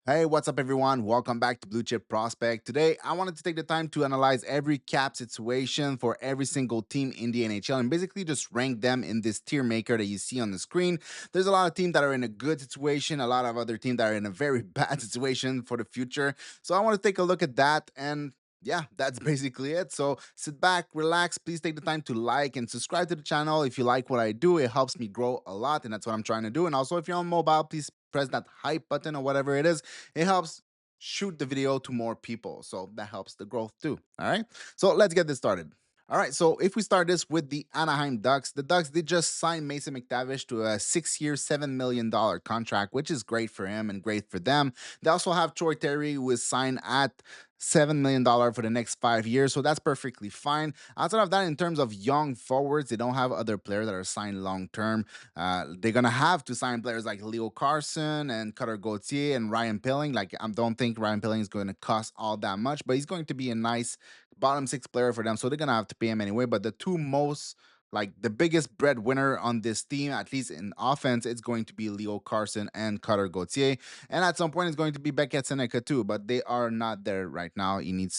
Hey, what's up, everyone? Welcome back to Blue Chip Prospect. Today, I wanted to take the time to analyze every cap situation for every single team in the NHL and basically just rank them in this tier maker that you see on the screen. There's a lot of teams that are in a good situation, a lot of other teams that are in a very bad situation for the future. So, I want to take a look at that and yeah, that's basically it. So sit back, relax. Please take the time to like and subscribe to the channel. If you like what I do, it helps me grow a lot, and that's what I'm trying to do. And also, if you're on mobile, please press that hype button or whatever it is. It helps shoot the video to more people. So that helps the growth too. All right. So let's get this started. All right, so if we start this with the Anaheim Ducks, the Ducks did just sign Mason McTavish to a 6 year, $7 million contract, which is great for him and great for them. They also have Troy Terry, who is signed at $7 million for the next 5 years, so that's perfectly fine. Outside of that, in terms of young forwards, they don't have other players that are signed long term. They're gonna have to sign players like Leo Carson and Cutter Gauthier and Ryan Pilling. Like, I don't think Ryan Pilling is going to cost all that much, but he's going to be a nice bottom six player for them, so they're gonna have to pay him anyway. But the two most like the biggest breadwinner on this team, at least in offense, it's going to be Leo Carson and Cutter Gauthier. And at some point, it's going to be Beckett Seneca too, but they are not there right now. He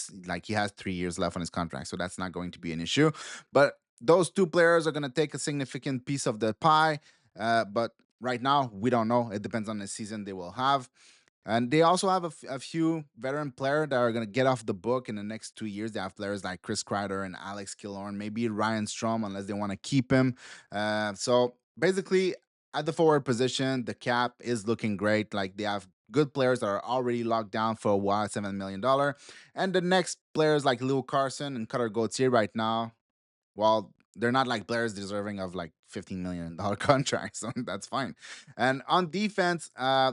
has 3 years left on his contract, so that's not going to be an issue. But those two players are going to take a significant piece of the pie. But right now, we don't know. It depends on the season they will have. And they also have a few veteran players that are going to get off the book in the next 2 years. They have players like Chris Kreider and Alex Killorn, maybe Ryan Strom, unless they want to keep him. So basically, at the forward position, the cap is looking great. Like, they have good players that are already locked down for a while, $7 million. And the next players like Lou Carson and Cutter Gauthier right now, well, they're not like players deserving of like $15 million contracts, so that's fine. And on defense,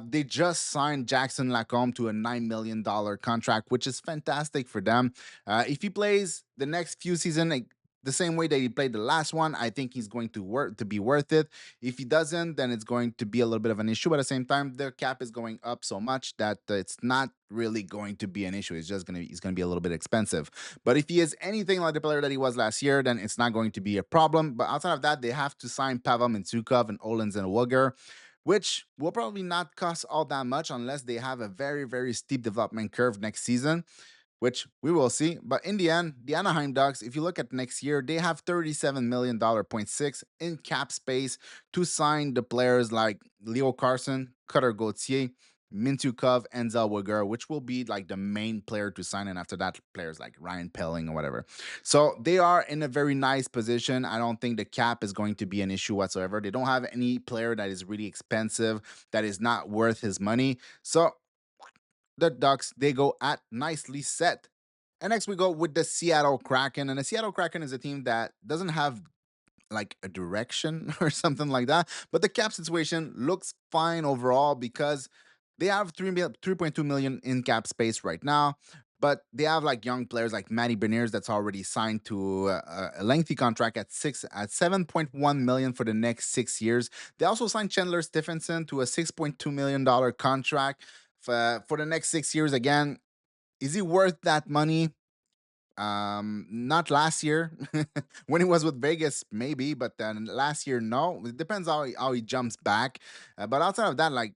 they just signed Jackson Lacombe to a $9 million contract, which is fantastic for them. If he plays the next few seasons like, the same way that he played the last one, I think he's going to work to be worth it. If he doesn't, then it's going to be a little bit of an issue. But at the same time, the cap is going up so much that it's not really going to be an issue. It's gonna be a little bit expensive. But if he is anything like the player that he was last year, then it's not going to be a problem. But outside of that, they have to sign Pavel Mintyukov and Olens and Wugger, which will probably not cost all that much unless they have a very, very steep development curve next season, which we will see. But in the end, the Anaheim Ducks, if you look at next year, they have $37 million.6 in cap space to sign the players like Leo Carson, Cutter Gauthier, Mintukov, and Zellweger, which will be like the main player to sign. And after that, players like Ryan Pelling or whatever. So they are in a very nice position. I don't think the cap is going to be an issue whatsoever. They don't have any player that is really expensive, that is not worth his money. So the Ducks, they go at nicely set. And next we go with the Seattle Kraken. And the Seattle Kraken is a team that doesn't have like a direction or something like that. But the cap situation looks fine overall because they have 3.2 million in cap space right now. But they have like young players like Matty Beniers that's already signed to a lengthy contract at 7.1 million for the next 6 years. They also signed Chandler Stephenson to a $6.2 million contract for the next 6 years. Again, is he worth that money? Not last year. When he was with Vegas, maybe, but then last year, no. It depends how he jumps back. But outside of that, like,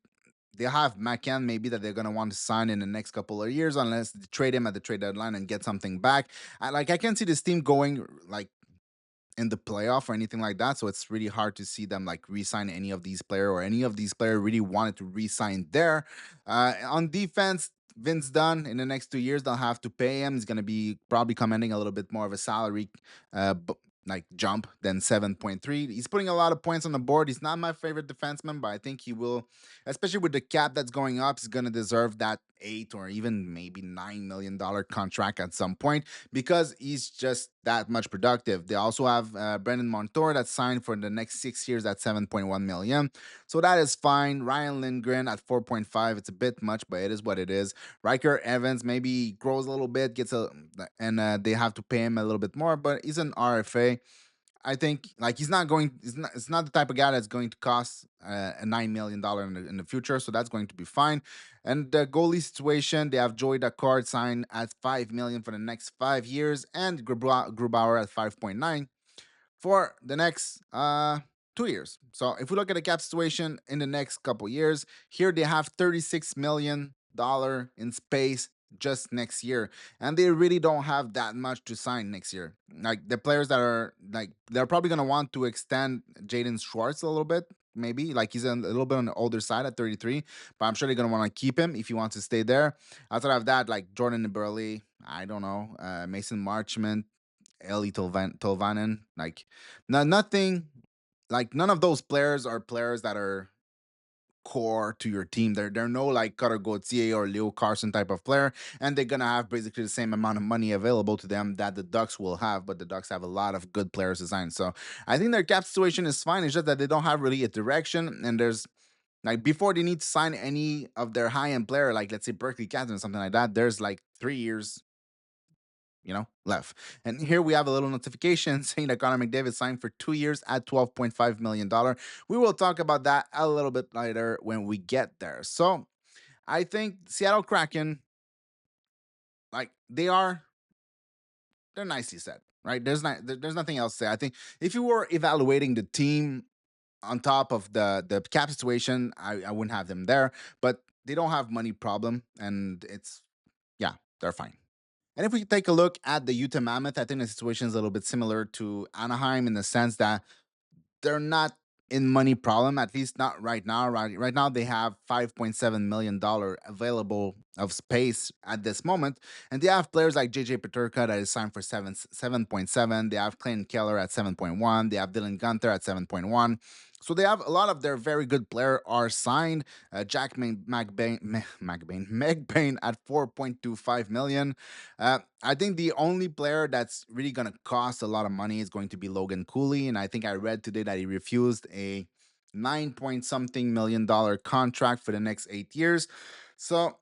they have McCann maybe that they're gonna want to sign in the next couple of years, unless they trade him at the trade deadline and get something back. I can see this team going like in the playoff or anything like that. So it's really hard to see them like re-sign any of these players, or any of these players really wanted to re-sign there. On defense, Vince Dunn in the next 2 years, they'll have to pay him. He's going to be probably commanding a little bit more of a salary, like jump than 7.3. He's putting a lot of points on the board. He's not my favorite defenseman, but I think he will, especially with the cap that's going up, he's going to deserve that 8 or even maybe $9 million contract at some point because he's just that much productive. They also have Brendan Montour that's signed for the next 6 years at 7.1 million. So that is fine. Ryan Lindgren at 4.5. It's a bit much, but it is what it is. Riker Evans maybe grows a little bit, and they have to pay him a little bit more, but he's an RFA. I think like he's not going. It's not the type of guy that's going to cost a $9 million in the future. So that's going to be fine. And the goalie situation, they have Joey Daccord signed at 5 million for the next 5 years, and Grubauer at 5.9 for the next 2 years. So if we look at the cap situation in the next couple years, here they have 36 million dollar in space just next year, and they really don't have that much to sign next year. Like the players that are like they're probably gonna want to extend Jaden Schwartz a little bit. Maybe like he's a little bit on the older side at 33, but I'm sure they're gonna want to keep him if he wants to stay there. Outside of that, like Jordan Burley, I don't know, Mason Marchment, Eli Tolvanen, like nothing, like none of those players are players that are core to your team. They're no like Cutter Gauthier or Leo Carson type of player, and they're gonna have basically the same amount of money available to them that the Ducks will have. But the Ducks have a lot of good players to sign, so I think their cap situation is fine. It's just that they don't have really a direction, and there's like before they need to sign any of their high end player, like let's say Berkeley Captain or something like that. There's like 3 years left. And here we have a little notification saying that Connor McDavid signed for 2 years at $12.5 million. We will talk about that a little bit later when we get there. So I think Seattle Kraken, like they're nicely set, right? There's nothing else to say. I think if you were evaluating the team on top of the cap situation, I wouldn't have them there, but they don't have money problem, and it's yeah, they're fine. And if we take a look at the Utah Mammoth, I think the situation is a little bit similar to Anaheim in the sense that they're not in money problem, at least not right now. Right now, they have $5.7 million available of space at this moment, and they have players like JJ Peterka that is signed for 7.7. They have Clayton Keller at 7.1. They have Dylan Gunther at 7.1. So they have a lot of their very good player are signed. Jack McBain at 4.25 million. I think the only player that's really going to cost a lot of money is going to be Logan Cooley. And I think I read today that he refused a 9 point something million-dollar contract for the next 8 years. So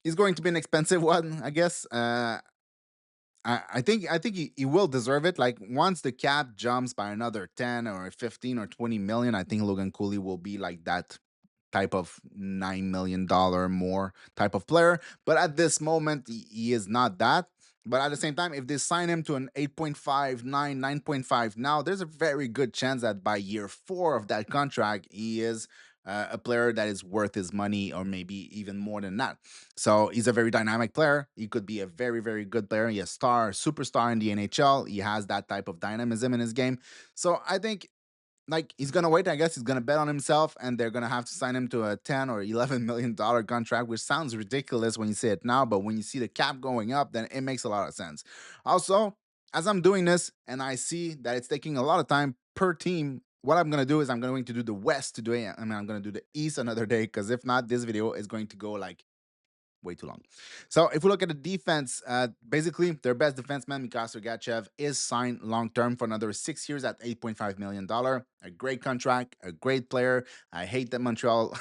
he's going to be an expensive one, I guess. I think he will deserve it. Like once the cap jumps by another 10 or 15 or 20 million, I think Logan Cooley will be like that type of $9 million more type of player. But at this moment, he is not that. But at the same time, if they sign him to an 8.5, 9.5 now, there's a very good chance that by year 4 of that contract, he is a player that is worth his money or maybe even more than that. So he's a very dynamic player. He could be a very, very good player. He's a superstar in the NHL. He has that type of dynamism in his game. So I think like he's gonna wait. I guess he's gonna bet on himself, and they're gonna have to sign him to a 10 or $11 million contract, which sounds ridiculous when you say it now, but when you see the cap going up, then it makes a lot of sense. Also, as I'm doing this and I see that it's taking a lot of time per team, what I'm gonna do is I'm going to do the West today. I mean, I'm gonna do the East another day because if not, this video is going to go like way too long. So if we look at the defense, basically their best defenseman, Mikhail Sergachev, is signed long term for another 6 years at $8.5 million. A great contract, a great player. I hate that Montreal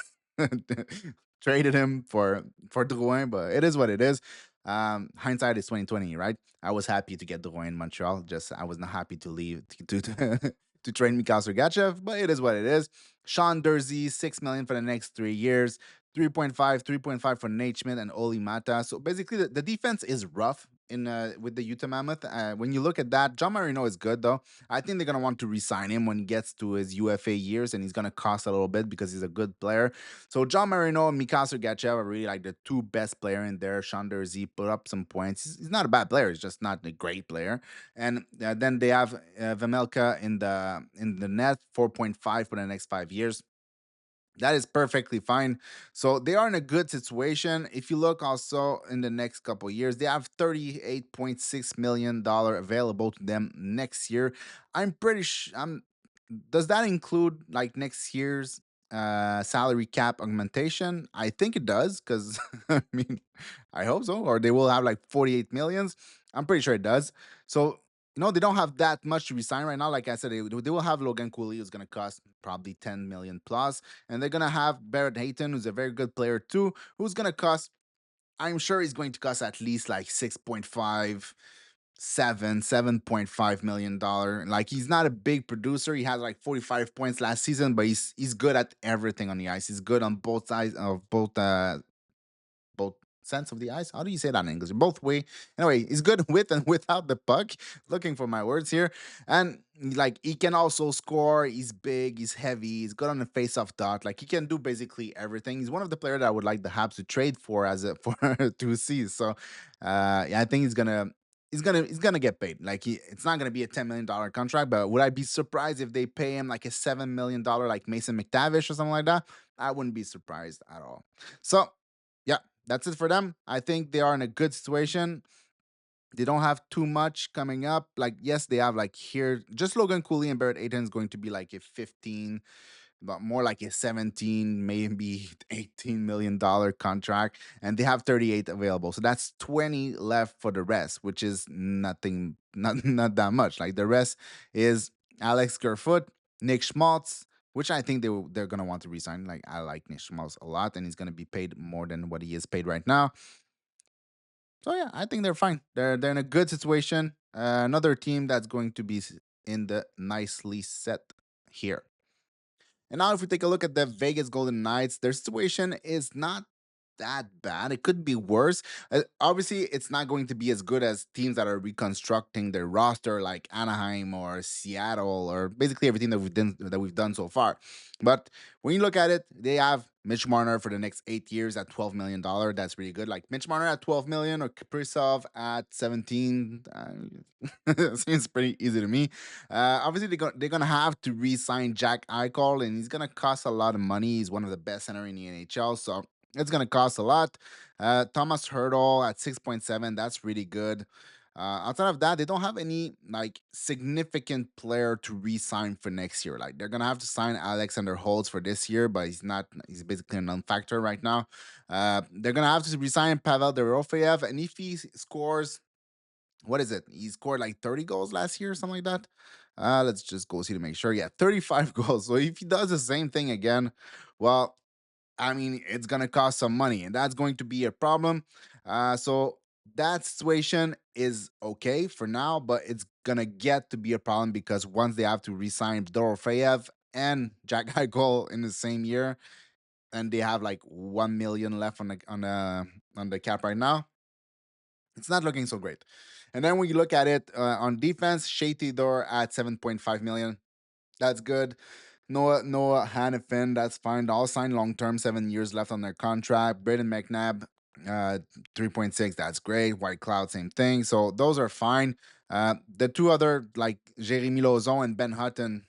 traded him for Drouin, but it is what it is. Hindsight is 2020, right? I was happy to get Drouin in Montreal. Just I was not happy to leave to trade Mikhail Sergachev, but it is what it is. Sean Dursey, 6 million for the next 3 years. 3.5 for Nate Schmidt and Oli Mata. So basically, the defense is rough in with the Utah Mammoth. When you look at that, John Marino is good though. I think they're gonna want to resign him when he gets to his UFA years, and he's gonna cost a little bit because he's a good player. So John Marino and Mikhail Sergachev are really like the two best player in there. Chandler Z put up some points. He's not a bad player. He's just not a great player. And then they have Vemelka in the net, 4.5 for the next 5 years. That is perfectly fine. So they are in a good situation. If you look also in the next couple of years, they have $38.6 million available to them next year. I'm pretty sure. Does that include like next year's salary cap augmentation? I think it does because I mean, I hope so. Or they will have like 48 millions. I'm pretty sure it does. So they don't have that much to resign right now. Like I said, they will have Logan Cooley, who's going to cost probably 10 million plus, and they're going to have Barrett Hayton, who's a very good player too, who's going to cost. I'm sure he's going to cost at least like 6.5, 7.5 million dollar. Like he's not a big producer. He has like 45 points last season, but he's good at everything on the ice. He's good on both sides of both sense of the ice. How do you say that in English? Both way. Anyway, he's good with and without the puck. Looking for my words here. And like he can also score. He's big. He's heavy. He's good on the face-off dot. Like he can do basically everything. He's one of the players that I would like the Habs to trade for as a for to see. So, yeah, I think he's gonna get paid. Like it's not gonna be a $10 million contract, but would I be surprised if they pay him like a $7 million, like Mason McTavish or something like that? I wouldn't be surprised at all. So, yeah, that's it for them. I think they are in a good situation. They don't have too much coming up. Like, yes, they have like here just Logan Cooley and Barrett Aiton is going to be like a 15, but more like a 17, maybe $18 million contract, and they have 38 available. So that's 20 left for the rest, which is nothing, not that much. Like the rest is Alex Kerfoot, Nick Schmaltz, which I think they're gonna want to resign. Like I like Nick Schmaltz a lot, and he's gonna be paid more than what he is paid right now. So yeah, I think they're fine. They're in a good situation. Another team that's going to be in the nicely set here. And now, if we take a look at the Vegas Golden Knights, their situation is not that bad. It could be worse. Obviously, it's not going to be as good as teams that are reconstructing their roster, like Anaheim or Seattle, or basically everything that we've done so far. But when you look at it, they have Mitch Marner for the next 8 years at $12 million. That's really good. Like Mitch Marner at 12 million or Kaprizov at 17. Seems pretty easy to me. Obviously, they're gonna have to re-sign Jack Eichel, and he's gonna cost a lot of money. He's one of the best center in the NHL, so it's gonna cost a lot. Thomas Hurdle at 6.7, that's really good. Outside of that, they don't have any like significant player to re-sign for next year. Like they're gonna have to sign Alexander Holtz for this year, but he's not. He's basically a non-factor right now. They're gonna have to resign Pavel Dorofeyev, and if he scores, what is it? He scored like 30 goals last year or something like that. Let's just go see to make sure. Yeah, 35 goals. So if he does the same thing again, well, I mean, it's gonna cost some money, and that's going to be a problem. So that situation is okay for now, but it's gonna get to be a problem because once they have to re-sign Dorofeyev and Jack Eichel in the same year, and they have like 1 million left on the cap right now, it's not looking so great. And then when you look at it on defense, Shea Theodore at 7.5 million. That's good. Noah Hannafin, that's fine. All signed long term, 7 years left on their contract. Braden McNabb, 3.6, that's great. White Cloud, same thing. So those are fine. The two other, like Jeremy Lauzon and Ben Hutton,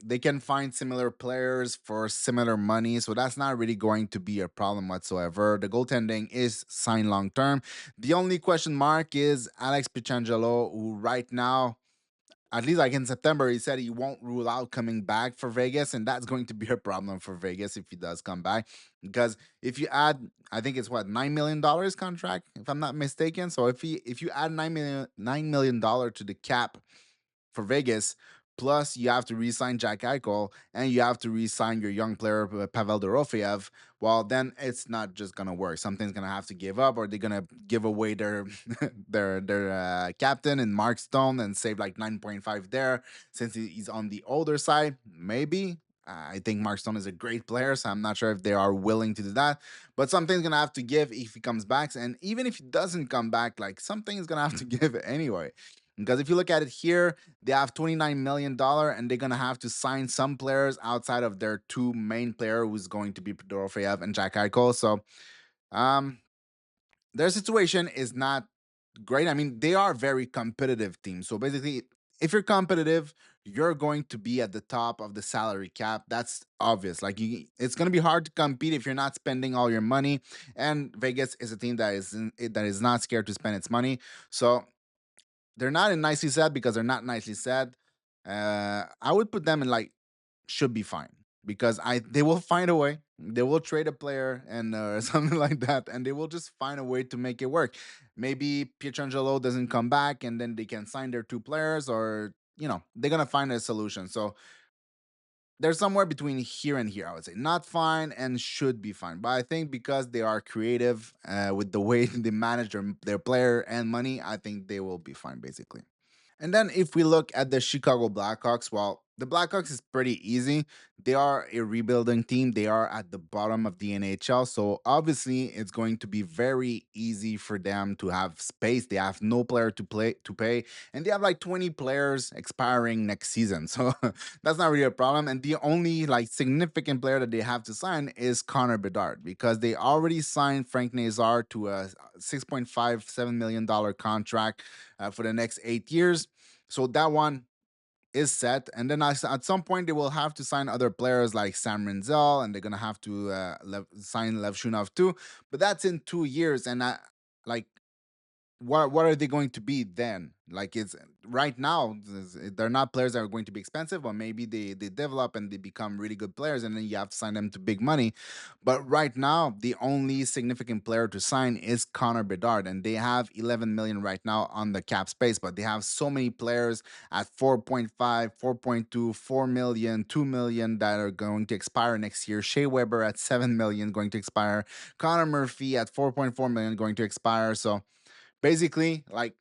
they can find similar players for similar money. So that's not really going to be a problem whatsoever. The goaltending is signed long term. The only question mark is Alex Pietrangelo, who right now, at least like in September, he said he won't rule out coming back for Vegas, and that's going to be a problem for Vegas if he does come back. Because if you add, I think it's what $9 million contract, if I'm not mistaken. So if you add $9 million to the cap for Vegas. Plus, you have to re-sign Jack Eichel and you have to re-sign your young player Pavel Dorofeyev. Well, then it's not just gonna work. Something's gonna have to give up, or they're gonna give away their their captain and Mark Stone and save like 9.5 there since he's on the older side. Maybe I think Mark Stone is a great player, so I'm not sure if they are willing to do that. But something's gonna have to give if he comes back, and even if he doesn't come back, like something is gonna have to give anyway. Because if you look at it here, they have $29 million, and they're gonna have to sign some players outside of their two main player, who's going to be Dorofeyev and Jack Eichel. So um, their situation is not great. I mean, they are a very competitive team. So basically, if you're competitive, you're going to be at the top of the salary cap. That's obvious. Like it's going to be hard to compete if you're not spending all your money. And Vegas is a team that is not scared to spend its money. So they're not in nicely sad because they're not nicely sad. I would put them in like should be fine because I they will find a way. They will trade a player and something like that, and they will just find a way to make it work. Maybe Pietrangelo doesn't come back, and then they can sign their two players, or they're gonna find a solution. So they're somewhere between here and here. I would say not fine and should be fine, but I think because they are creative with the way they manage their player and money, I think they will be fine basically. And then if we look at the Chicago Blackhawks, well, The Blackhawks is pretty easy. They are a rebuilding team. They are at the bottom of the NHL. So obviously it's going to be very easy for them to have space. They have no player to pay. And they have like 20 players expiring next season. So that's not really a problem. And the only like significant player that they have to sign is Connor Bedard because they already signed Frank Nazar to a $6.57 million contract for the next 8 years. So that one is set, and then at some point they will have to sign other players like Sam Renzel, and they're gonna have to sign Lev Shunov too. But that's in 2 years, and like what are they going to be then? Like it's right now, they're not players that are going to be expensive, but maybe they develop and they become really good players, and then you have to sign them to big money. But right now, the only significant player to sign is Connor Bedard, and they have 11 million right now on the cap space, but they have so many players at 4.5, 4.2, 4 million, 2 million that are going to expire next year. Shea Weber at 7 million going to expire. Connor Murphy at 4.4 million going to expire. So basically, like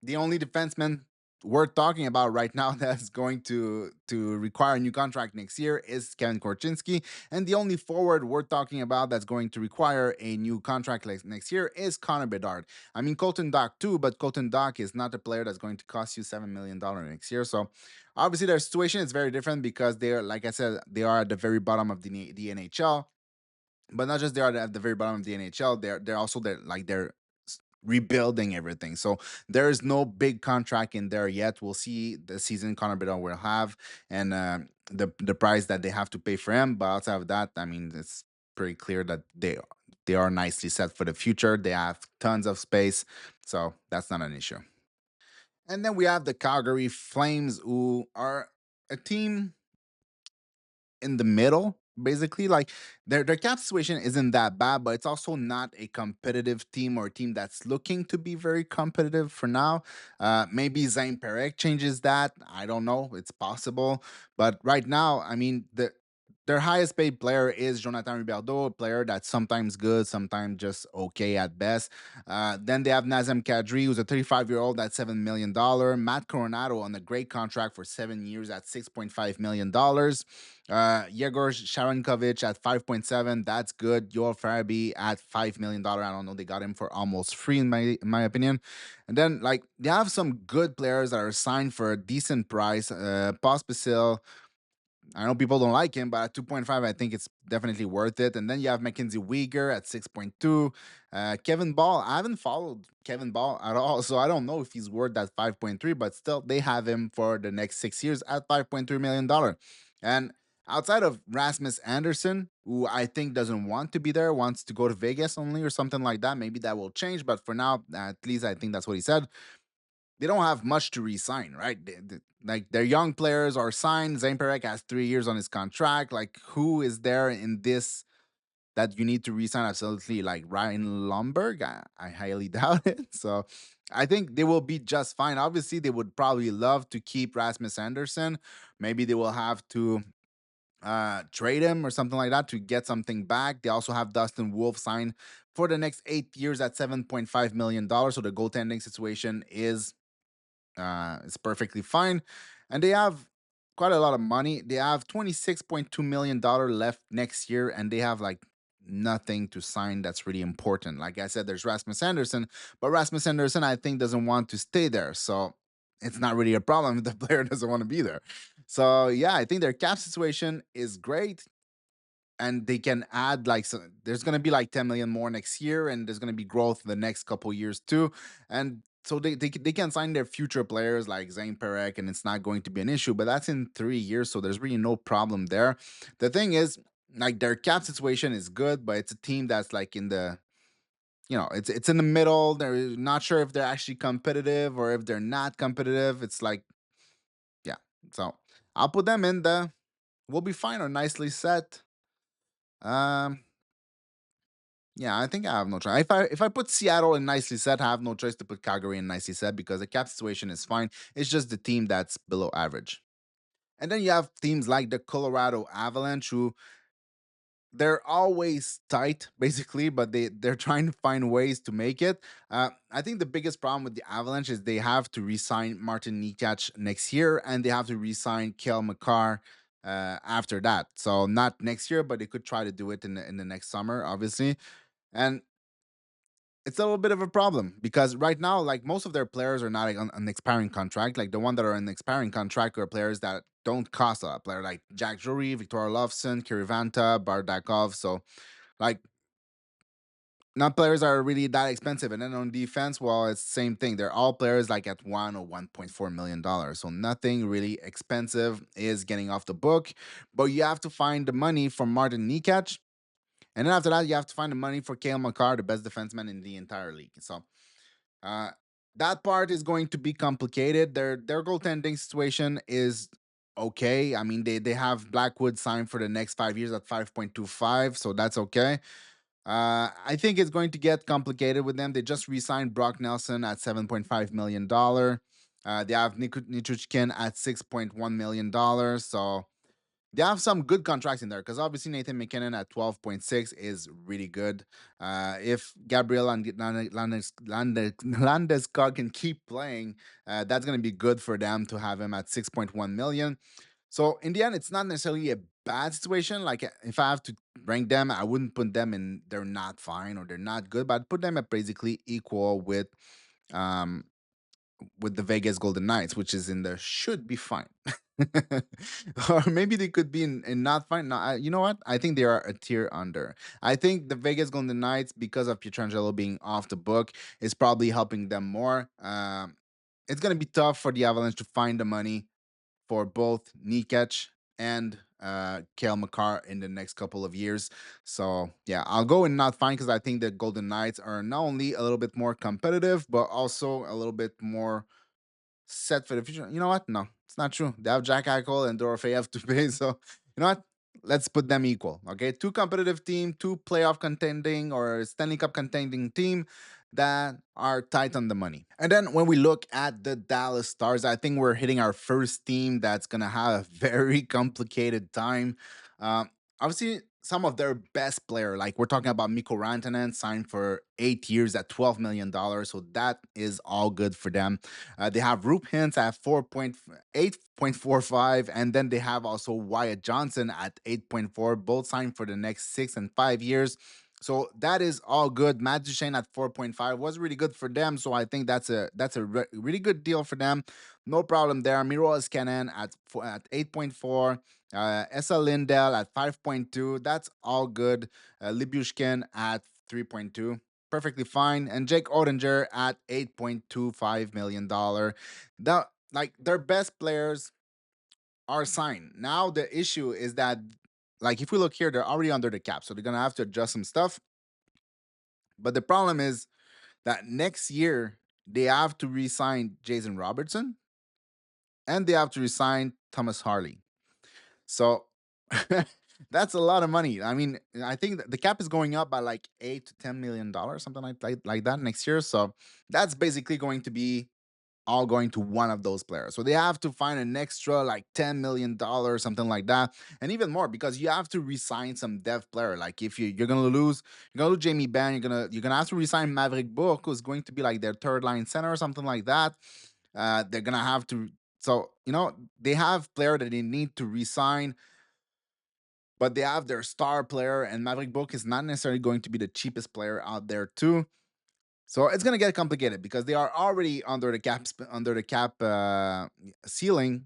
the only defenseman worth talking about right now that's going to require a new contract next year is Kevin Korchinski, and the only forward worth talking about that's going to require a new contract next year is Connor Bedard. I mean Colton Dock too, but Colton Dock is not a player that's going to cost you $7 million next year. So obviously their situation is very different because they're, like I said, they are at the very bottom of the NHL. But not just they are at the very bottom of the NHL, they're also they're rebuilding everything. So there is no big contract in there yet. We'll see the season Connor Bedard will have, and the price that they have to pay for him. But outside of that, I mean, it's pretty clear that they are nicely set for the future. They have tons of space, so that's not an issue. And then we have the Calgary Flames, who are a team in the middle, basically. Like their cap situation isn't that bad, but it's also not a competitive team or a team that's looking to be very competitive for now. Maybe Zayn Perek changes that. I don't know. It's possible. But right now, I mean, their highest paid player is Jonathan Riberdeau, a player that's sometimes good, sometimes just okay at best. Then they have Nazem Kadri, who's a 35-year-old at $7 million. Matt Coronado on a great contract for 7 years at $6.5 million. Yegor Sharankovich at 5.7. That's good. Yoel Farabee at $5 million. I don't know. They got him for almost free in my opinion. And then like they have some good players that are signed for a decent price. Pospisil, I know people don't like him, but at 2.5, I think it's definitely worth it. And then you have Mackenzie Weegar at 6.2. Kevin Ball, I haven't followed Kevin Ball at all, so I don't know if he's worth that 5.3, but still, they have him for the next 6 years at $5.3 million. And outside of Rasmus Anderson, who I think doesn't want to be there, wants to go to Vegas only or something like that, maybe that will change. But for now, at least I think that's what he said. They don't have much to re-sign, right? Like their young players are signed. Zayn Perek has 3 years on his contract. Like who is there in this that you need to re-sign? Absolutely, like Ryan Lomberg. I highly doubt it. So I think they will be just fine. Obviously, they would probably love to keep Rasmus Anderson. Maybe they will have to trade him or something like that to get something back. They also have Dustin Wolf signed for the next 8 years at $7.5 million. So the goaltending situation is it's perfectly fine. And they have quite a lot of money. They have $26.2 million left next year, and they have like nothing to sign that's really important. Like I said, there's Rasmus Anderson, but Rasmus Anderson, I think, doesn't want to stay there. So it's not really a problem if the player doesn't want to be there. So yeah, I think their cap situation is great, and they can add like there's going to be like 10 million more next year, and there's going to be growth the next couple years too. And so they can sign their future players like Zayn Perek, and it's not going to be an issue, but that's in 3 years, so there's really no problem there. The thing is, like their cap situation is good, but it's a team that's like in the, it's in the middle. They're not sure if they're actually competitive or if they're not competitive. It's like, yeah. So I'll put them in the, we'll be fine or nicely set. um Yeah, I think I have no choice. If I put Seattle in nicely set, I have no choice to put Calgary in nicely set because the cap situation is fine. It's just the team that's below average. And then you have teams like the Colorado Avalanche, who they're always tight basically, but they're trying to find ways to make it. I think the biggest problem with the Avalanche is they have to re-sign Martin Nikach next year, and they have to re-sign Kale McCarr after that. So not next year, but they could try to do it in the next summer, obviously. And it's a little bit of a problem because right now, like, most of their players are not like, on an expiring contract. Like, the one that are on the expiring contract are players that don't cost a lot. Player like Jack Drury, Victoria Lovson, Kirivanta, Bardakov. So, like, not players are really that expensive. And then on defense, well, it's the same thing. They're all players like at $1 or $1.4 million. So nothing really expensive is getting off the book. But you have to find the money from Martin Nikach. And then after that, you have to find the money for Kale McCarr, the best defenseman in the entire league. So uh, that part is going to be complicated. Their goaltending situation is okay. I mean, they have Blackwood signed for the next 5 years at 5.25, so that's okay. I think it's going to get complicated with them. They just re-signed Brock Nelson at $7.5 million. They have Nichushkin at $6.1 million. So they have some good contracts in there because obviously Nathan McKinnon at 12.6 is really good. If Gabriel Landeskog can keep playing, that's going to be good for them to have him at 6.1 million. So in the end, it's not necessarily a bad situation. Like, if I have to rank them, I wouldn't put them in they're not fine or they're not good, but I'd put them at basically equal um with the Vegas Golden Knights, which is in the should be fine. Or maybe they could be in not fine. No, you know what? I think they are a tier under. I think the Vegas Golden Knights, because of Pietrangelo being off the book, is probably helping them more. It's going to be tough for the Avalanche to find the money for both Nikech and Kale McCarr in the next couple of years. So yeah, I'll go in not fine because I think the Golden Knights are not only a little bit more competitive, but also a little bit more set for the future. You know what? No, it's not true. They have Jack Eichel and Dorofeyev to pay. So you know what? Let's put them equal. Okay, two competitive team, two playoff contending or Stanley Cup contending team that are tight on the money. And then when we look at the Dallas Stars, I think we're hitting our first team that's gonna have a very complicated time. Um, Obviously, some of their best player, like we're talking about Mikko Rantanen, signed for 8 years at $12 million, so that is all good for them. They have Roop Hintz at 8.45, and then they have also Wyatt Johnson at 8.4, both signed for the next 6 and 5 years. So that is all good. Matt Duchene at 4.5 was really good for them. So I think that's a really good deal for them. No problem there. Miro Iskanen at 8.4. Esa Lindell at 5.2. That's all good. Libushkin at 3.2, perfectly fine. And Jake Oettinger at $8.25 million. Like, their best players are signed. Now the issue is that, like, if we look here, they're already under the cap, so they're gonna have to adjust some stuff. But the problem is that next year they have to re-sign Jason Robertson and they have to re-sign Thomas Harley. So that's a lot of money. I mean, I think the cap is going up by like $8 to $10 million, something like that next year. So that's basically going to be all going to one of those players. So they have to find an extra like $10 million, something like that, and even more because you have to resign some dev player. Like, if you're gonna lose Jamie Benn, you're gonna have to resign Maverick Book, who's going to be like their third line center or something like that. They're gonna have to. So they have player that they need to resign, but they have their star player, and Maverick Book is not necessarily going to be the cheapest player out there too. So it's gonna get complicated because they are already under the cap ceiling,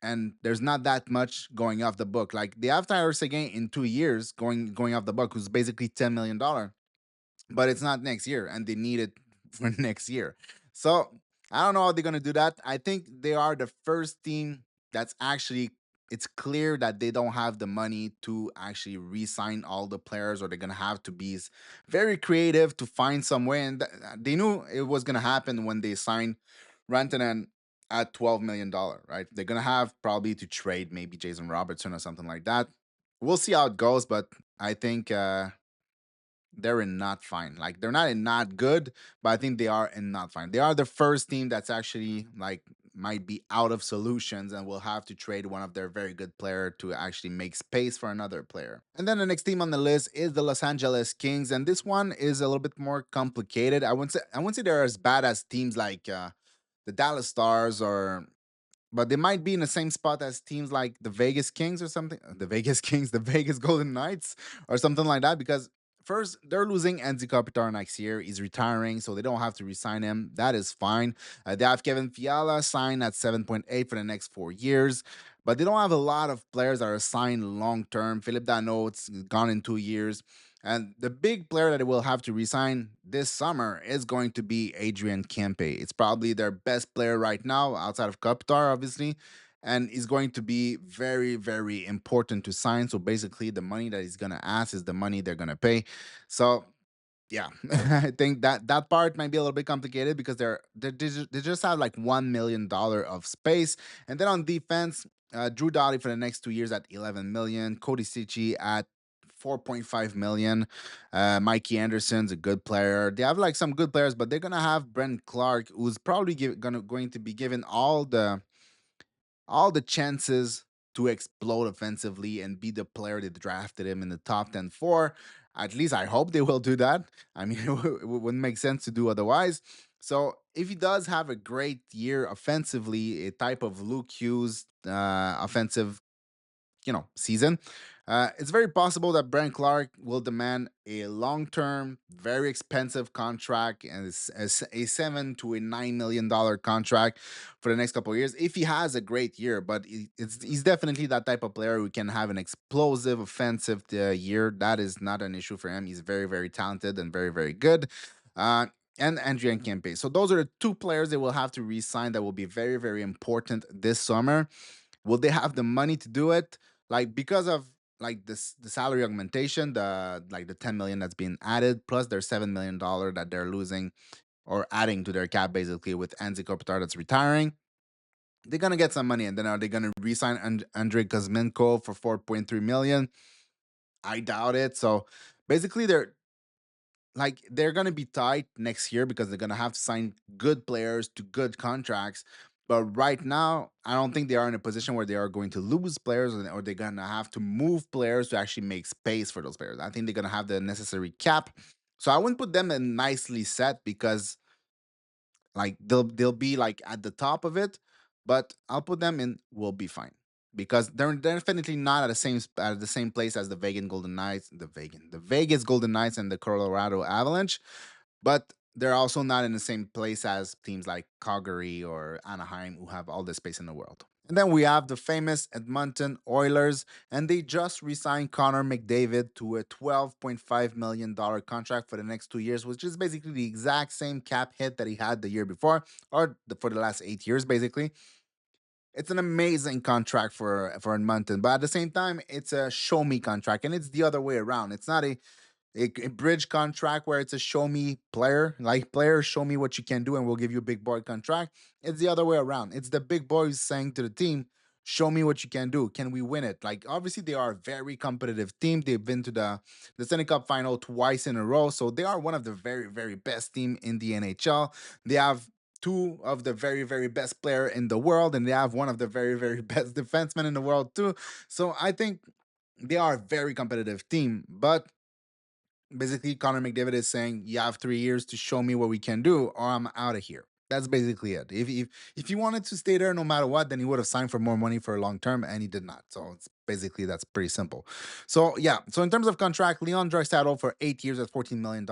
and there's not that much going off the book. Like, they have Tyler Seguin in 2 years going off the book, who's basically $10 million, but it's not next year, and they need it for next year. So I don't know how they're gonna do that. I think they are the first team that's actually, it's clear that they don't have the money to actually re-sign all the players, or they're gonna have to be very creative to find some way. And they knew it was gonna happen when they signed Rantanen at $12 million, right? They're gonna have probably to trade maybe Jason Robertson or something like that. We'll see how it goes, but I think they're in not fine. Like, they're not in not good, but I think they are in not fine. They are the first team that's actually like might be out of solutions and will have to trade one of their very good player to actually make space for another player. And then the next team on the list is the Los Angeles Kings, and this one is a little bit more complicated. I wouldn't say they're as bad as teams like the Dallas Stars, or but they might be in the same spot as teams like the Vegas Kings or something. The Vegas Kings, the Vegas Golden Knights, or something like that. Because first, they're losing Andy Kopitar next year. He's retiring, so they don't have to resign him. That is fine. They have Kevin Fiala signed at 7.8 for the next 4 years. But they don't have a lot of players that are signed long term. Philip Danault's gone in 2 years. And the big player that they will have to resign this summer is going to be Adrian Kempe. It's probably their best player right now, outside of Kopitar, obviously, and is going to be very, very important to sign. So basically, the money that he's gonna ask is the money they're gonna pay. So yeah, I think that that part might be a little bit complicated because they just have like $1 million of space, and then on defense, Drew Doughty for the next 2 years at 11 million, Cody Cici at 4.5 million, Mikey Anderson's a good player. They have like some good players, but they're gonna have Brent Clark, who's probably going to be given all the chances to explode offensively and be the player that drafted him in the top 10 for. At least I hope they will do that. I mean, it wouldn't make sense to do otherwise. So if he does have a great year offensively, a type of Luke Hughes offensive season, it's very possible that Brent Clark will demand a long-term, very expensive contract, and a $7 to $9 million contract for the next couple of years if he has a great year. But he's definitely that type of player who can have an explosive offensive year. That is not an issue for him. He's very, very talented and very, very good. Uh, and Andrian Kempe. So those are the two players they will have to re-sign that will be very, very important this summer. Will they have the money to do it? Like because of like this the salary augmentation, the 10 million that's being added, plus their $7 million that they're losing or adding to their cap basically with Anze Kopitar that's retiring. They're gonna get some money, and then are they gonna re-sign Andrei Kuzmenko for 4.3 million? I doubt it. So basically, they're gonna be tight next year because they're gonna have to sign good players to good contracts. But right now, I don't think they are in a position where they are going to lose players, or they're gonna have to move players to actually make space for those players. I think they're gonna have the necessary cap. So I wouldn't put them in nicely set because like they'll be like at the top of it, but I'll put them in. Will be fine because they're definitely not at the same place as the Vegas Golden Knights and the Colorado Avalanche, but they're also not in the same place as teams like Calgary or Anaheim who have all the space in the world. And then we have the famous Edmonton Oilers, and they just re-signed Connor McDavid to a $12.5 million contract for the next 2 years, which is basically the exact same cap hit that he had the year before, or for the last 8 years, basically. It's an amazing contract for Edmonton, but at the same time, it's a show me contract, and it's the other way around. It's not a bridge contract where it's a show me player, like player, show me what you can do, and we'll give you a big boy contract. It's the other way around. It's the big boys saying to the team, show me what you can do. Can we win it? Like obviously they are a very competitive team. They've been to the Stanley Cup final twice in a row. So they are one of the very, very best team in the NHL. They have two of the very, very best player in the world, and they have one of the very, very best defensemen in the world too. So I think they are a very competitive team. But basically Connor McDavid is saying, "You have 3 years to show me what we can do, or I'm out of here." That's basically it. If he wanted to stay there no matter what, then he would have signed for more money for a long term, and he did not. So it's basically that's pretty simple. So yeah. So in terms of contract, Leon Draisaitl for 8 years at $14 million.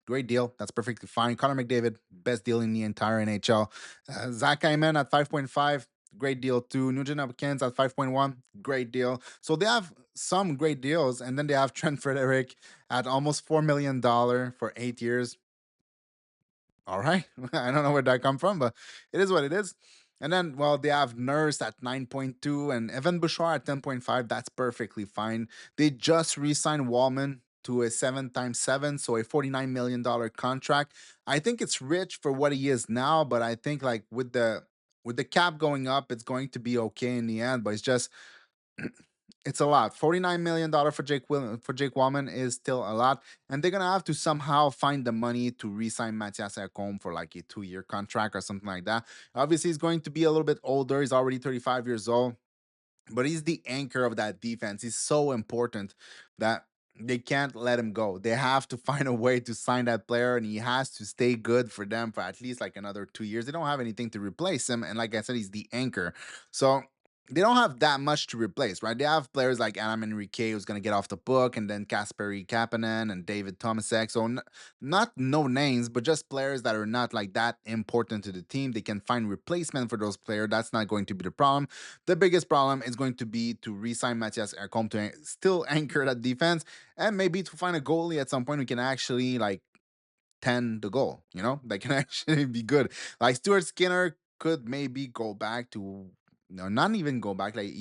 Great deal. That's perfectly fine. Connor McDavid, best deal in the entire NHL. Zach Hyman at 5.5. Great deal too. Nugent Hopkins at 5.1. Great deal. So they have some great deals. And then they have Trent Frederick at almost $4 million for 8 years. All right. I don't know where that come from, but it is what it is. And then, well, they have Nurse at 9.2 and Evan Bouchard at 10.5. That's perfectly fine. They just re signed Wallman to a 7 times 7, so a $49 million contract. I think it's rich for what he is now, but I think like with the cap going up, it's going to be okay in the end. But it's just It's a lot. $49 million for for Jake Wallman is still a lot, and they're gonna have to somehow find the money to re-sign Matthias Ekholm for like a 2 year contract or something like that. Obviously, he's going to be a little bit older. He's already 35 years old, but he's the anchor of that defense. He's so important that they can't let him go. They have to find a way to sign that player, and he has to stay good for them for at least like another 2 years. They don't have anything to replace him, and like I said, he's the anchor. So they don't have that much to replace, right? They have players like Adam Enrique, who's going to get off the book, and then Kasperi Kapanen and David Tomasek. So not no names, but just players that are not like that important to the team. They can find replacement for those players. That's not going to be the problem. The biggest problem is going to be to re-sign Matthias Ekholm to still anchor that defense, and maybe to find a goalie at some point who can actually like tend the goal. That can actually be good. Like Stuart Skinner could maybe go back to no, not even go back. Like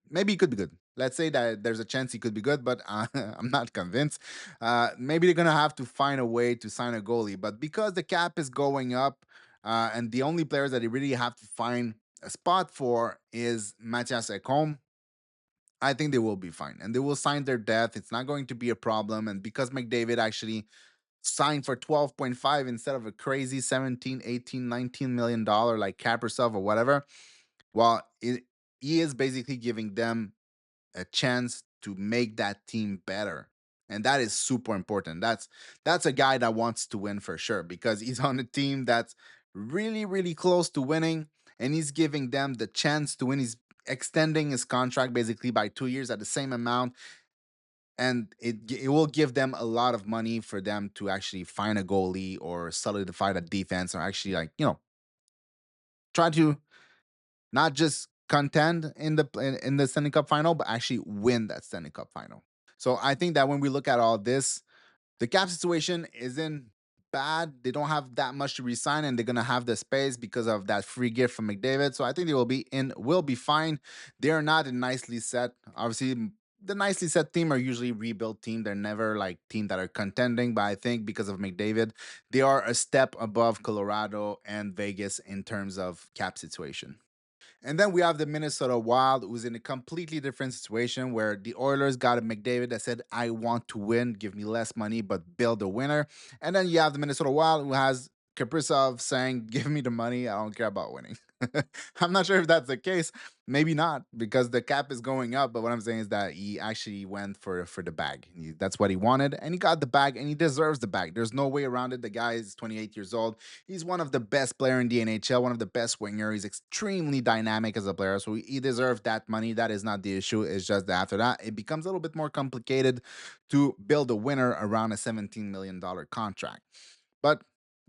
maybe he could be good. Let's say that there's a chance he could be good, but I'm not convinced. Maybe they're gonna have to find a way to sign a goalie, but because the cap is going up, and the only players that they really have to find a spot for is Matthias Ekholm, I think they will be fine and they will sign their depth. It's not going to be a problem. And because McDavid actually signed for 12.5 instead of a crazy 17, 18, 19 million dollar like Kaprizov or whatever, well, he is basically giving them a chance to make that team better. And that is super important. That's a guy that wants to win for sure because he's on a team that's really, really close to winning, and he's giving them the chance to win. He's extending his contract basically by 2 years at the same amount, and it will give them a lot of money for them to actually find a goalie or solidify the defense, or actually like try to not just contend in the Stanley Cup final, but actually win that Stanley Cup final. So I think that when we look at all this, the cap situation isn't bad. They don't have that much to resign, and they're gonna have the space because of that free gift from McDavid. So I think they will be fine. They are not a nicely set. Obviously, the nicely set team are usually rebuilt team. They're never like team that are contending. But I think because of McDavid, they are a step above Colorado and Vegas in terms of cap situation. And then we have the Minnesota Wild, who's in a completely different situation where the Oilers got a McDavid that said, I want to win, give me less money, but build a winner. And then you have the Minnesota Wild, who has Kaprizov saying, give me the money, I don't care about winning. I'm not sure if that's the case. Maybe not, because the cap is going up. But what I'm saying is that he actually went for the bag. That's what he wanted, and he got the bag, and he deserves the bag. There's no way around it. The guy is 28 years old. He's one of the best player in the NHL, one of the best winger. He's extremely dynamic as a player, so he deserves that money. That is not the issue. It's just that after that, it becomes a little bit more complicated to build a winner around a $17 million contract. But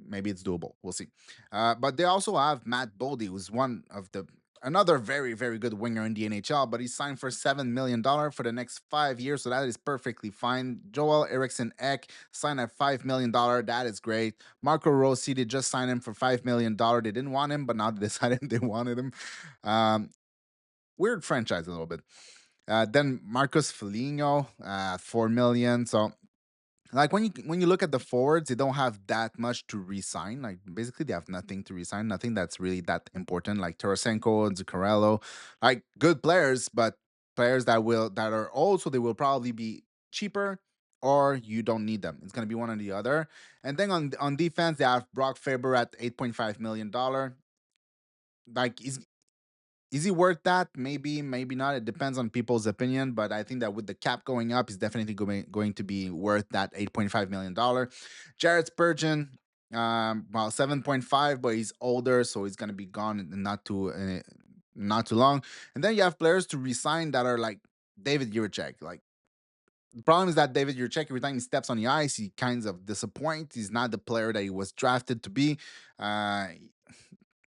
maybe it's doable. We'll see. But they also have Matt Boldy, who's one of the another very, very good winger in the NHL, but he's signed for $7 million for the next 5 years, so that is perfectly fine. Joel Eriksson Ek signed at $5 million. That is great. Marco Rossi, they just signed him for $5 million. They didn't want him, but now they decided they wanted him. Um, Weird franchise a little bit. Then Marcus Foligno, 4 million. So like when you look at the forwards, they don't have that much to resign. Like basically, they have nothing to resign. Nothing that's really that important. Like Tarasenko and Zuccarello, like good players, but players that are also they will probably be cheaper, or you don't need them. It's gonna be one or the other. And then on defense, they have Brock Faber at $8.5 million. Like is he worth that? Maybe, maybe not. It depends on people's opinion, but I think that with the cap going up, he's definitely going to be worth that $8.5 million. Jared Spurgeon, well, 7.5, but he's older, so he's gonna be gone in not too long. And then you have players to resign that are like David Juracek. Like the problem is that David Juracek, every time he steps on the ice, he kind of disappoints. He's not the player that he was drafted to be. Uh,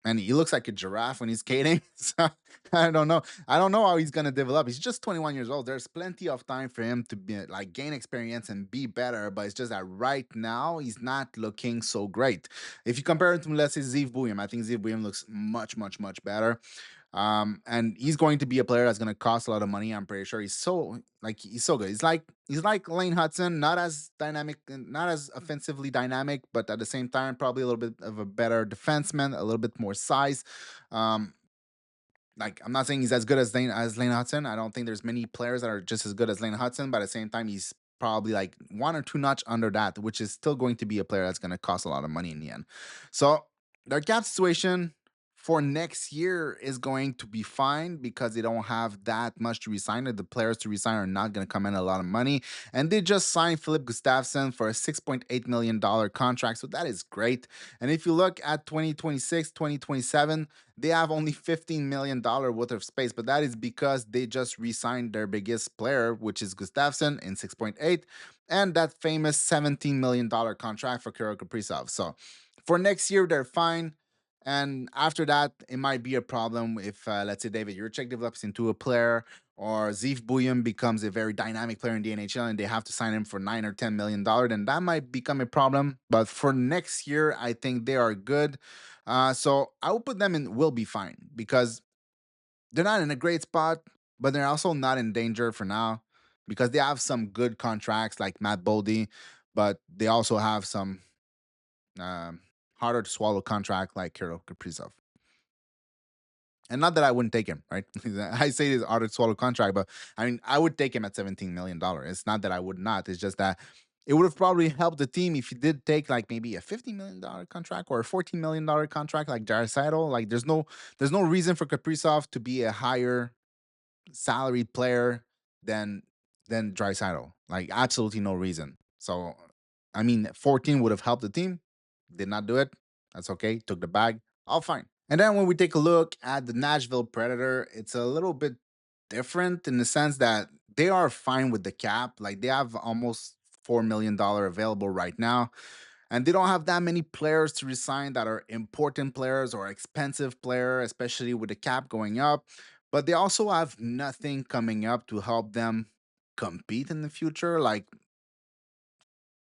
and he looks like a giraffe when he's skating. So I don't know. I don't know how he's gonna develop. He's just 21 years old. There's plenty of time for him to be like gain experience and be better. But it's just that right now he's not looking so great. If you compare him to, let's say, Zeev Buium, I think Zeev Buium looks much, much, much better. And he's going to be a player that's going to cost a lot of money. I'm pretty sure he's so good. He's like Lane Hudson, not as dynamic, not as offensively dynamic, but at the same time, probably a little bit of a better defenseman, a little bit more size. Um, Like, I'm not saying he's as good as Lane Hudson. I don't think there's many players that are just as good as Lane Hudson, but at the same time, he's probably like one or two notch under that, which is still going to be a player that's going to cost a lot of money in the end. So their cap situation for next year is going to be fine because they don't have that much to resign. The players to resign are not going to come in a lot of money. And they just signed Philip Gustafsson for a $6.8 million contract. So that is great. And if you look at 2026, 2027, they have only $15 million worth of space, but that is because they just re-signed their biggest player, which is Gustafsson in 6.8, and that famous $17 million contract for Kirill Kaprizov. So for next year, they're fine. And after that, it might be a problem if, let's say, David Jurček develops into a player, or Zeev Buyan becomes a very dynamic player in the NHL, and they have to sign him for $9 or $10 million. Then that might become a problem. But for next year, I think they are good. So I will put them in will be fine because they're not in a great spot, but they're also not in danger for now because they have some good contracts like Matt Boldy, but they also have some um, harder to swallow contract like Kirill Kaprizov. And not that I wouldn't take him, right? I say this harder to swallow contract, but I mean, I would take him at $17 million. It's not that I would not. It's just that it would have probably helped the team if you did take like maybe a $50 million contract or a $14 million contract like Jared Seidel. Like there's no reason for Kaprizov to be a higher salaried player than Draisaitl. Like absolutely no reason. So I mean, 14 would have helped the team. Did not do it. That's okay. Took the bag. All fine. And then when we take a look at the Nashville Predator, it's a little bit different in the sense that they are fine with the cap. Like they have almost $4 million available right now. And they don't have that many players to resign that are important players or expensive player, especially with the cap going up. But they also have nothing coming up to help them compete in the future. Like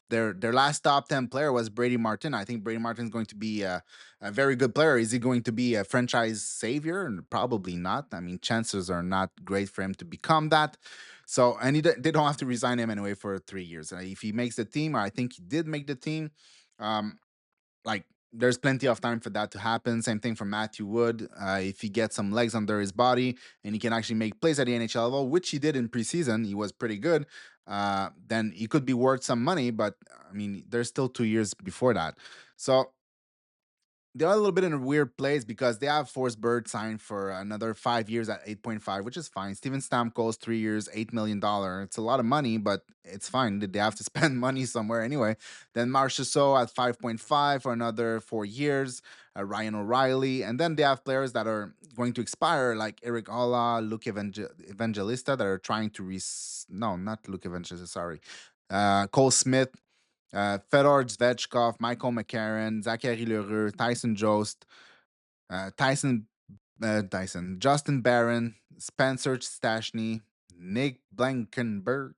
their last top 10 player was Brady Martin. I think Brady Martin is going to be a very good player. Is he going to be a franchise savior? Probably not. I mean, chances are not great for him to become that. So, and they don't have to resign him anyway for 3 years. If he makes the team, or I think he did make the team, um, like there's plenty of time for that to happen. Same thing for Matthew Wood. If he gets some legs under his body and he can actually make plays at the NHL level, which he did in preseason, he was pretty good. Then he could be worth some money, but I mean, there's still 2 years before that. So they're a little bit in a weird place because they have Forsberg signed for another 5 years at 8.5, which is fine. Steven Stamkos, 3 years, $8 million. It's a lot of money, but it's fine. They have to spend money somewhere anyway. Then Marchessault at 5.5 for another 4 years. Ryan O'Reilly, and then they have players that are going to expire, like Eric Alla, Luke Evangelista, that are trying to no, not Luke Evangelista, sorry, Cole Smith, Fedor Zvechkov, Michael McCarron, Zachary Lheureux, Tyson Jost, Justin Barron, Spencer Stashny, Nick Blankenberg.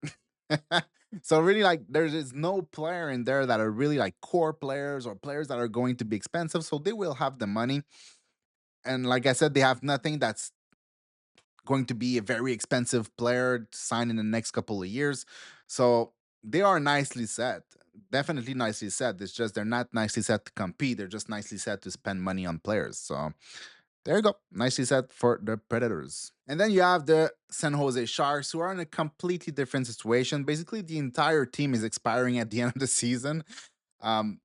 So really, like, there is no player in there that are really like core players or players that are going to be expensive. So they will have the money, and like I said, they have nothing that's going to be a very expensive player to sign in the next couple of years. So they are nicely set. Definitely nicely set. It's just they're not nicely set to compete. They're just nicely set to spend money on players. So there you go. Nicely set for the Predators. And then you have the San Jose Sharks, who are in a completely different situation. Basically, the entire team is expiring at the end of the season. Um,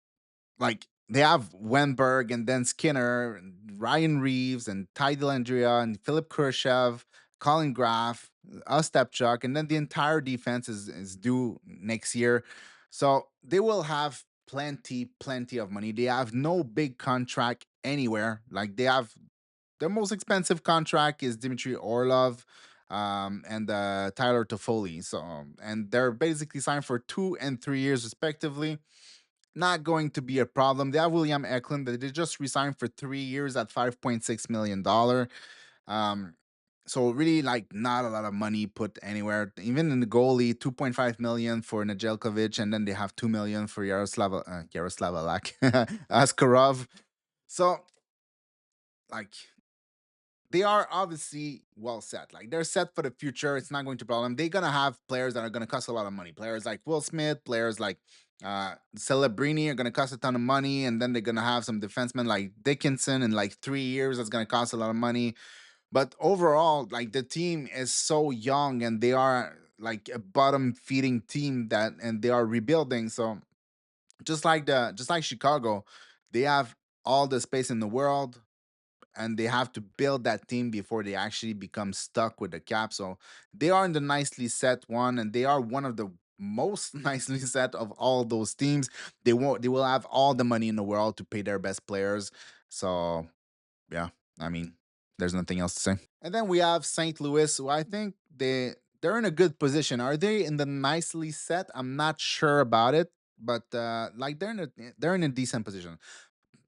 like they have Wenberg and then Skinner, and Ryan Reeves and Ty Dellandrea and Philip Khrushchev, Colin Graff, Ostapchuk, and then the entire defense is due next year. So they will have plenty of money. They have no big contract anywhere. Like they have their most expensive contract is Dmitry Orlov and Tyler Toffoli. So and they're basically signed for 2 and 3 years respectively, not going to be a problem. They have William Eklund that they just resigned for 3 years at $5.6 million. Um, so really, like, not a lot of money put anywhere. Even in the goalie, 2.5 million for Nedeljkovic, and then they have 2 million for Yaroslav Askarov. So like they are obviously well set. Like they're set for the future. It's not going to problem. They're gonna have players that are gonna cost a lot of money. Players like Will Smith, players like Celebrini are gonna cost a ton of money, and then they're gonna have some defensemen like Dickinson in like 3 years. That's gonna cost a lot of money. But overall, like the team is so young and they are like a bottom feeding team that and they are rebuilding. So just like Chicago, they have all the space in the world and they have to build that team before they actually become stuck with the cap. So they are in the nicely set one, and they are one of the most nicely set of all those teams. They will have all the money in the world to pay their best players. So yeah, I mean, there's nothing else to say. And then we have St. Louis, who I think they're in a good position. Are they in the nicely set? I'm not sure about it, but like they're in a decent position.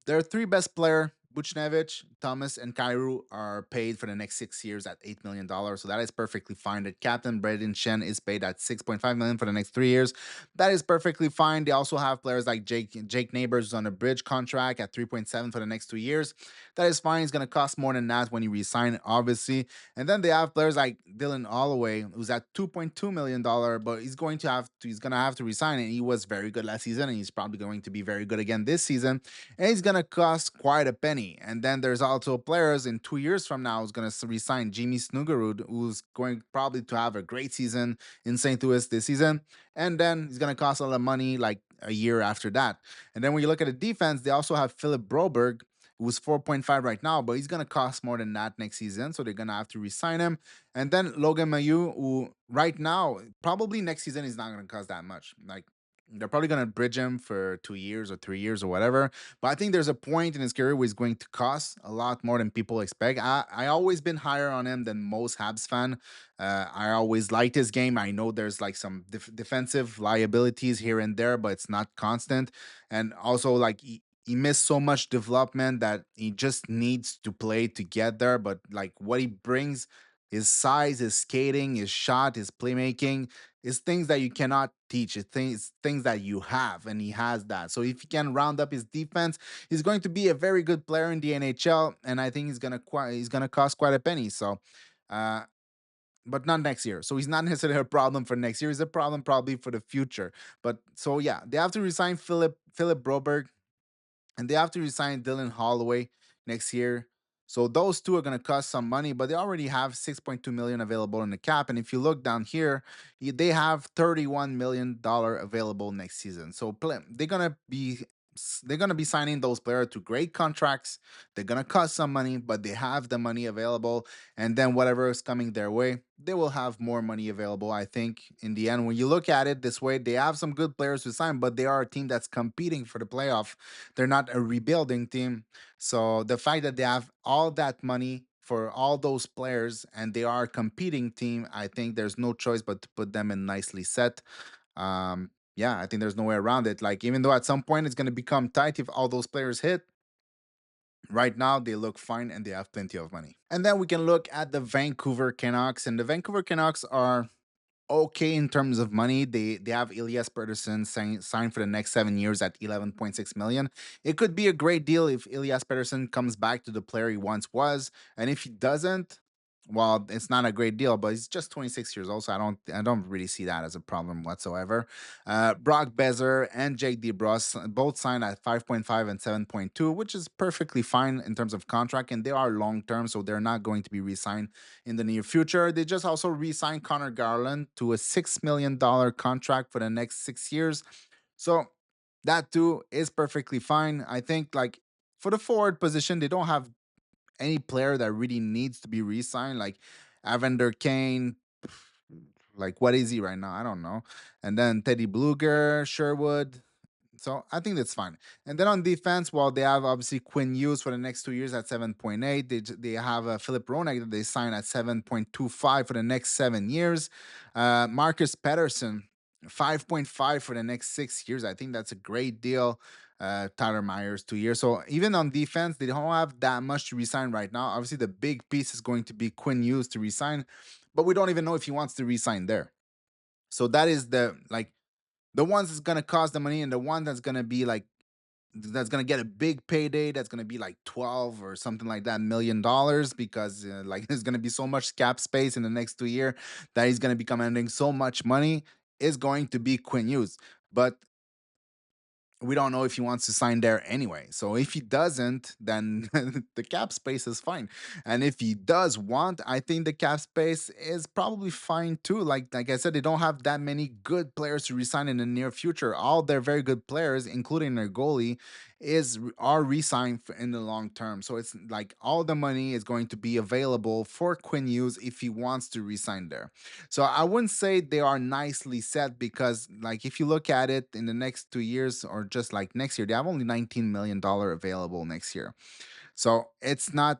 Their three best player, Buchnevich, Thomas, and Kairu, are paid for the next 6 years at $8 million. So that is perfectly fine. The captain, Braden Shen, is paid at 6.5 million for the next 3 years. That is perfectly fine. They also have players like Jake Neighbors who's on a bridge contract at 3.7 for the next 2 years. That is fine. He's gonna cost more than that when you resign, obviously. And then they have players like Dylan Holloway, who's at $2.2 million, but he's gonna have to resign. And he was very good last season, and he's probably going to be very good again this season, and he's gonna cost quite a penny. And then there's also players in 2 years from now who's gonna resign Jimmy Snugarud, who's going probably to have a great season in St. Louis this season, and then he's gonna cost a lot of money like a year after that. And then when you look at the defense, they also have Philip Broberg, who's 4.5 right now, but he's gonna cost more than that next season, so they're gonna have to resign him. And then Logan Mayu, who right now probably next season is not gonna cost that much. Like they're probably gonna bridge him for 2 years or 3 years or whatever. But I think there's a point in his career where he's going to cost a lot more than people expect. I always been higher on him than most Habs fan. I always liked his game. I know there's like some defensive liabilities here and there, but it's not constant. And also like he missed so much development that he just needs to play to get there. But like what he brings, his size, his skating, his shot, his playmaking, is things that you cannot teach. It's things that you have, and he has that. So if he can round up his defense, he's going to be a very good player in the NHL, and I think he's gonna cost quite a penny. So, uh, but not next year. So he's not necessarily a problem for next year. He's a problem probably for the future. But so yeah, they have to resign Philip Broberg, and they have to resign Dylan Holloway next year. So those two are going to cost some money, but they already have 6.2 million available in the cap. And if you look down here, they have $31 million available next season. So they're gonna be signing those players to great contracts. They're gonna cost some money, but they have the money available. And then whatever is coming their way, they will have more money available. I think in the end, when you look at it this way, they have some good players to sign, but they are a team that's competing for the playoff. They're not a rebuilding team. So the fact that they have all that money for all those players and they are a competing team, I think there's no choice but to put them in nicely set. Yeah, I think there's no way around it. Like, even though at some point it's going to become tight if all those players hit, right now they look fine and they have plenty of money. And then we can look at the Vancouver Canucks, and the Vancouver Canucks are okay in terms of money. They have Elias Pettersson signed for the next 7 years at 11.6 million. It could be a great deal if Elias Pettersson comes back to the player he once was, and if he doesn't, well, it's not a great deal. But he's just 26 years old, so I don't really see that as a problem whatsoever. Brock Bezer and Jake DeBrus both signed at 5.5 and 7.2, which is perfectly fine in terms of contract, and they are long term, so they're not going to be re-signed in the near future. They just also re signed Connor Garland to a $6 million contract for the next 6 years. So that too is perfectly fine. I think, like, for the forward position, they don't have any player that really needs to be re signed. Like, Evander Kane, like, what is he right now? I don't know. And then Teddy Bluger, Sherwood. So I think that's fine. And then on defense, well, they have obviously Quinn Hughes for the next 2 years at 7.8. They have Philip Ronak that they sign at 7.25 for the next 7 years. Marcus Patterson, 5.5 for the next 6 years. I think that's a great deal. Tyler Myers, 2 years. So even on defense, they don't have that much to resign right now. Obviously, the big piece is going to be Quinn Hughes to resign, but we don't even know if he wants to resign there. So that is the ones that's gonna cost the money, and the one that's gonna be like that's gonna get a big payday. That's gonna be like 12 or something like that $1 million, because like there's gonna be so much cap space in the next 2 year that he's gonna be commanding so much money. Is going to be Quinn Hughes, but we don't know if he wants to sign there anyway. So if he doesn't, then the cap space is fine. And if he does want, I think the cap space is probably fine too. Like I said, they don't have that many good players to resign in the near future. All their very good players, including their goalie, are re-signed in the long term. So it's like all the money is going to be available for Quinn Hughes if he wants to resign there. So I wouldn't say they are nicely set because, like, if you look at it in the next 2 years or just like next year, they have only $19 million available next year. So it's not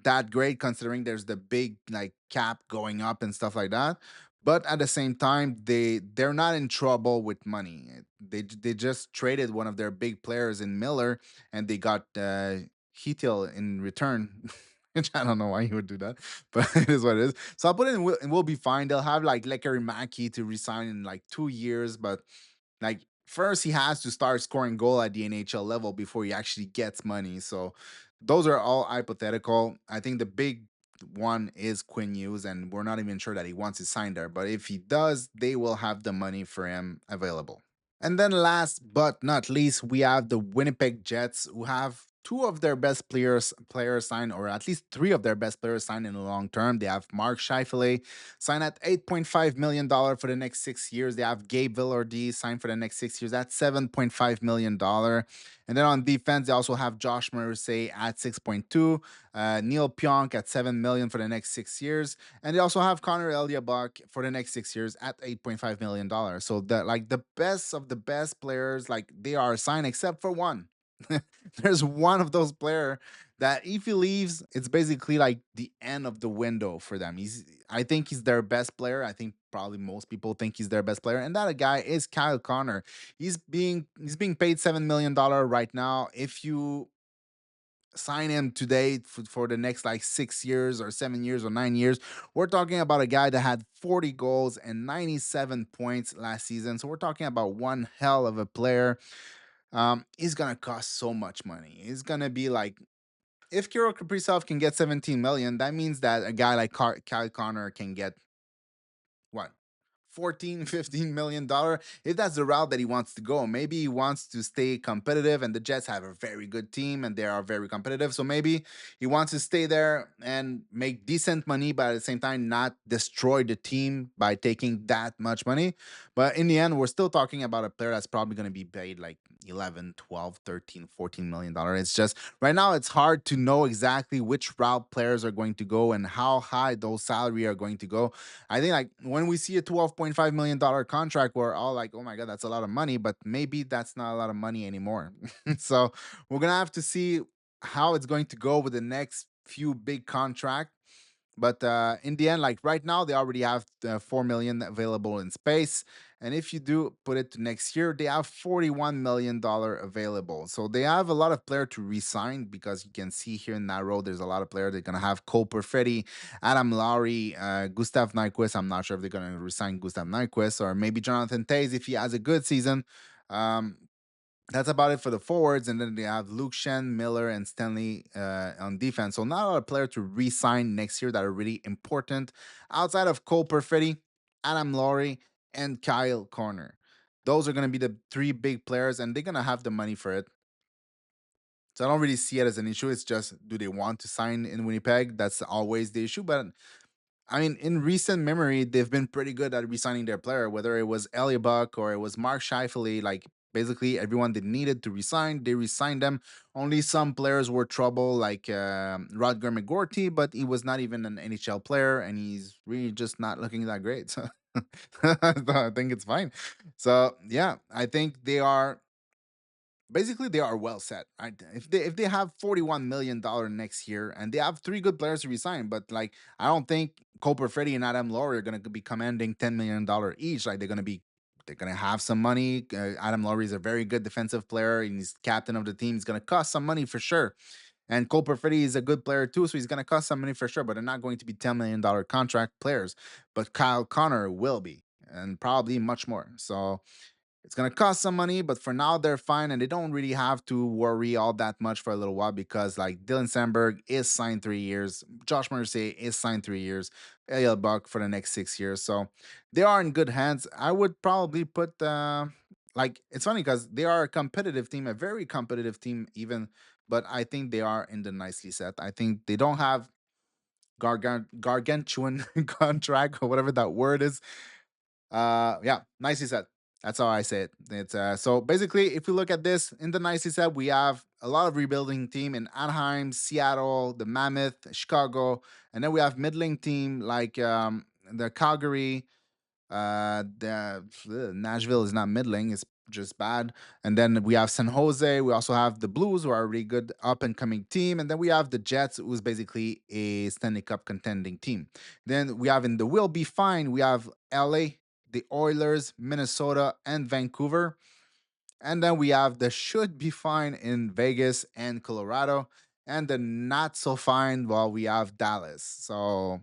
that great considering there's the big like cap going up and stuff like that. But at the same time, they're not in trouble with money. They just traded one of their big players in Miller, and they got Heatil in return. Which I don't know why he would do that, but it is what it is. So I'll put it in. We'll be fine. They'll have like Lekari Maki to resign in like 2 years, but like first he has to start scoring goal at the NHL level before he actually gets money. So those are all hypothetical. I think the big one is Quinn Hughes, and we're not even sure that he wants to sign there. But if he does, they will have the money for him available. And then last but not least, we have the Winnipeg Jets, who have two of their best players signed, or at least three of their best players signed in the long term. They have Mark Scheifele signed at $8.5 million for the next 6 years. They have Gabe Villardy signed for the next 6 years at $7.5 million. And then on defense, they also have Josh Morrissey at 6.2, Neil Pionk at 7 million for the next 6 years, and they also have Connor Eliabuck for the next 6 years at $8.5 million. So the like the best of the best players, like they are signed except for one. There's one of those player that if he leaves, it's basically like the end of the window for them. I think he's their best player. I think probably most people think he's their best player, and that guy is Kyle Connor. He's being paid $7 million right now. If you sign him today for the next like 6 years or 7 years or 9 years, we're talking about a guy that had 40 goals and 97 points last season. So we're talking about one hell of a player. He's gonna cost so much money. He's gonna be like, if Kirill Kaprizov can get 17 million, that means that a guy like Kyle Connor can get what, 14, $15 million, if that's the route that he wants to go. Maybe he wants to stay competitive, and the Jets have a very good team and they are very competitive. So maybe he wants to stay there and make decent money, but at the same time not destroy the team by taking that much money. But in the end, we're still talking about a player that's probably going to be paid like 11, 12, 13, $14 million. It's just right now it's hard to know exactly which route players are going to go and how high those salary are going to go. I think like when we see a $12.5 million contract, we're all like, oh my God, that's a lot of money, but maybe that's not a lot of money anymore. So we're gonna have to see how it's going to go with the next few big contract. But in the end, like right now, they already have 4 million available in space, and if you do put it to next year, they have $41 million available. So they have a lot of player to resign, because you can see here in that row, there's a lot of player. They're gonna have Cole Perfetti, Adam Lowry, Gustav Nyquist. I'm not sure if they're gonna resign Gustav Nyquist, or maybe Jonathan Tays if he has a good season. Um, that's about it for the forwards. And then they have Luke Shen, Miller, and Stanley on defense. So not a lot of players to re-sign next year that are really important outside of Cole Perfetti, Adam Laurie, and Kyle Corner. Those are going to be the three big players, and they're going to have the money for it. So I don't really see it as an issue. It's just, do they want to sign in Winnipeg? That's always the issue. But I mean, in recent memory, they've been pretty good at resigning their player, whether it was Buck or it was Mark Scheifele. Like basically everyone they needed to resign, they resigned them. Only some players were trouble, like Rodger McGorty, but he was not even an NHL player, and he's really just not looking that great. So I think it's fine. So yeah, I think they are basically they are well set. Right? If they have $41 million next year, and they have three good players to resign, but like I don't think Cole Perfetti and Adam Laurie are gonna be commanding $10 million each. Like they're gonna have some money. Adam Laurie is a very good defensive player, and he's captain of the team. He's gonna cost some money for sure. And Cole Perfetti is a good player too, so he's gonna cost some money for sure. But they're not going to be $10 million contract players. But Kyle Connor will be, and probably much more. So it's going to cost some money, but for now they're fine, and they don't really have to worry all that much for a little while, because like Dylan Sandberg is signed 3 years, Josh Morrissey is signed 3 years, Eliel Buck for the next 6 years. So they are in good hands. I would probably put like it's funny because they are a competitive team, a very competitive team, even. But I think they are in the nicely set. I think they don't have gargantuan contract or whatever that word is. Yeah, nicely said. That's how I say it. It's so basically, if you look at this in the nicely said, we have a lot of rebuilding team in Anaheim, Seattle, the Mammoth, Chicago, and then we have middling team like the Calgary, Nashville is not middling; it's just bad. And then we have San Jose. We also have the Blues, who are a really good up and coming team. And then we have the Jets, who's basically a Stanley Cup contending team. Then we have in the will be fine. We have LA, the Oilers, Minnesota, and Vancouver. And then we have the should be fine in Vegas and Colorado. And the not so fine, well, we have Dallas. So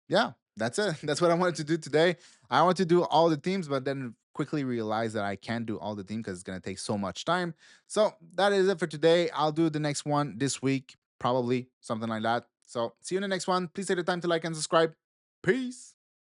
yeah, that's it. That's what I wanted to do today. I want to do all the teams, but then quickly realize that I can't do all the teams because it's going to take so much time. So that is it for today. I'll do the next one this week, probably something like that. So see you in the next one. Please take the time to like and subscribe. Peace.